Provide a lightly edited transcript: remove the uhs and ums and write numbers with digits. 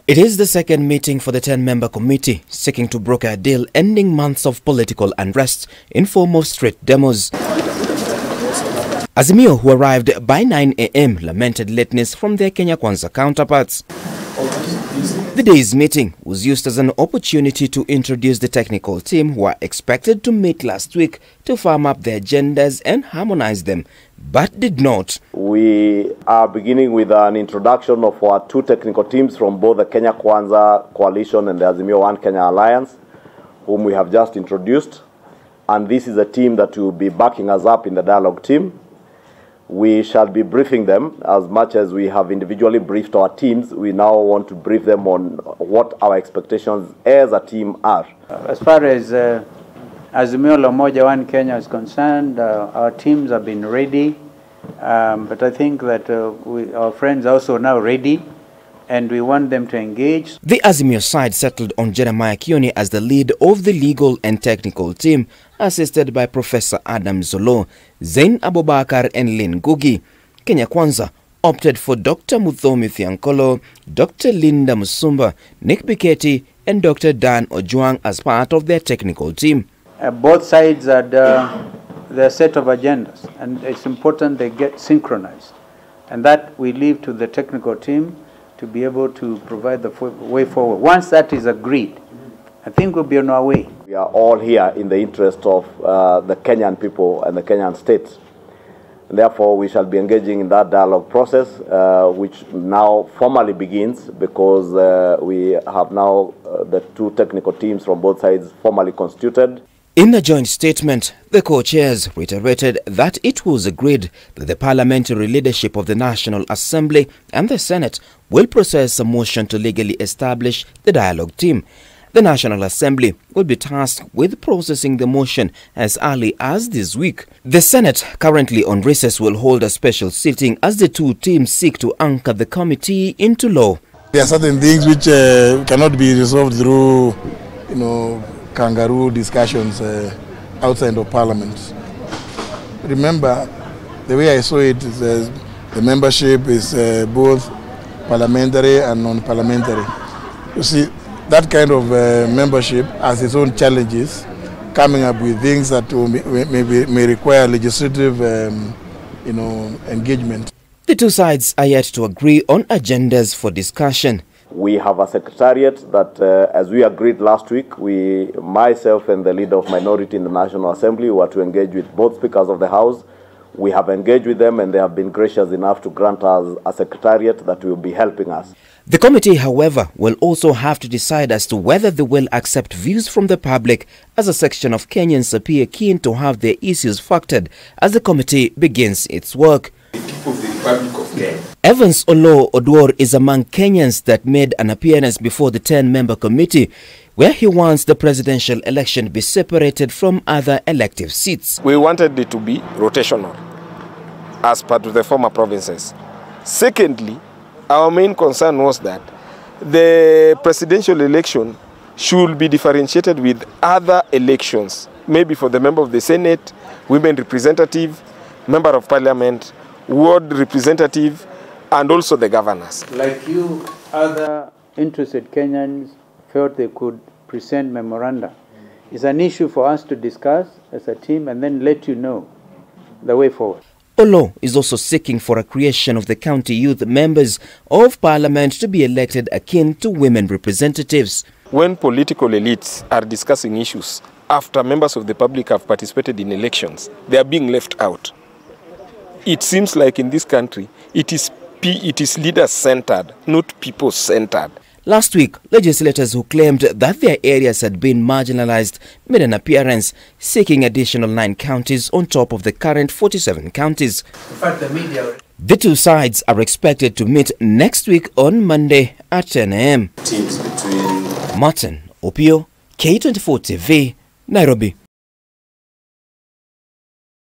It is the second meeting for the 10-member committee seeking to broker a deal ending months of political unrest in form of street demos. Azimio, who arrived by 9 a.m., lamented lateness from their Kenya Kwanza counterparts. The day's meeting was used as an opportunity to introduce the technical team who are expected to meet last week to firm up their agendas and harmonize them, but did not. We are beginning with an introduction of our two technical teams from both the Kenya Kwanza Coalition and the Azimio One Kenya Alliance, whom we have just introduced. And this is a team that will be backing us up in the dialogue team. We shall be briefing them as much as we have individually briefed our teams. We now want to brief them on what our expectations as a team are. As far as Azimio Lamoja One Kenya is concerned, our teams have been ready, but I think that our friends are also now ready, and we want them to engage. The Azimio side settled on Jeremiah Kioni as the lead of the legal and technical team, assisted by Professor Adam Zolo, Zain Abubakar and Lynn Gugi. Kenya Kwanza opted for Dr. Muthomi Thiankolo, Dr. Linda Musumba, Nick Biketi and Dr. Dan Ojuang as part of their technical team. Both sides had their set of agendas, and it's important they get synchronized. And that we leave to the technical team to be able to provide the way forward. Once that is agreed, I think we'll be on our way. We are all here in the interest of the Kenyan people and the Kenyan state. And therefore, we shall be engaging in that dialogue process, which now formally begins because we have now the two technical teams from both sides formally constituted. In a joint statement, the co-chairs reiterated that it was agreed that the parliamentary leadership of the National Assembly and the Senate will process a motion to legally establish the dialogue team. The National Assembly will be tasked with processing the motion as early as this week. The Senate, currently on recess, will hold a special sitting as the two teams seek to anchor the committee into law. There are certain things which cannot be resolved through, kangaroo discussions outside of Parliament. Remember, the way I saw it is the membership is both parliamentary and non-parliamentary. You see, that kind of membership has its own challenges, coming up with things that may require legislative engagement. The two sides are yet to agree on agendas for discussion. We have a secretariat that, as we agreed last week, myself and the leader of minority in the National Assembly were to engage with both speakers of the House. We have engaged with them and they have been gracious enough to grant us a secretariat that will be helping us. The committee, however, will also have to decide as to whether they will accept views from the public, as a section of Kenyans appear keen to have their issues factored as the committee begins its work. Of the Republic of Kenya. Evans Olo Odwor is among Kenyans that made an appearance before the 10-member committee, where he wants the presidential election to be separated from other elective seats. We wanted it to be rotational, as part of the former provinces. Secondly, our main concern was that the presidential election should be differentiated with other elections, maybe for the member of the Senate, women representative, member of parliament, ward representative, and also the governors. Like you, other interested Kenyans felt they could present memoranda. It's an issue for us to discuss as a team and then let you know the way forward. Olo is also seeking for a creation of the county youth members of parliament to be elected akin to women representatives. When political elites are discussing issues after members of the public have participated in elections, they are being left out. It seems like in this country, it is leader-centered, not people-centered. Last week, legislators who claimed that their areas had been marginalized made an appearance, seeking additional 9 counties on top of the current 47 counties. In fact, the media... The two sides are expected to meet next week on Monday at 10 a.m. Teams between... Martin Opio, K24 TV, Nairobi.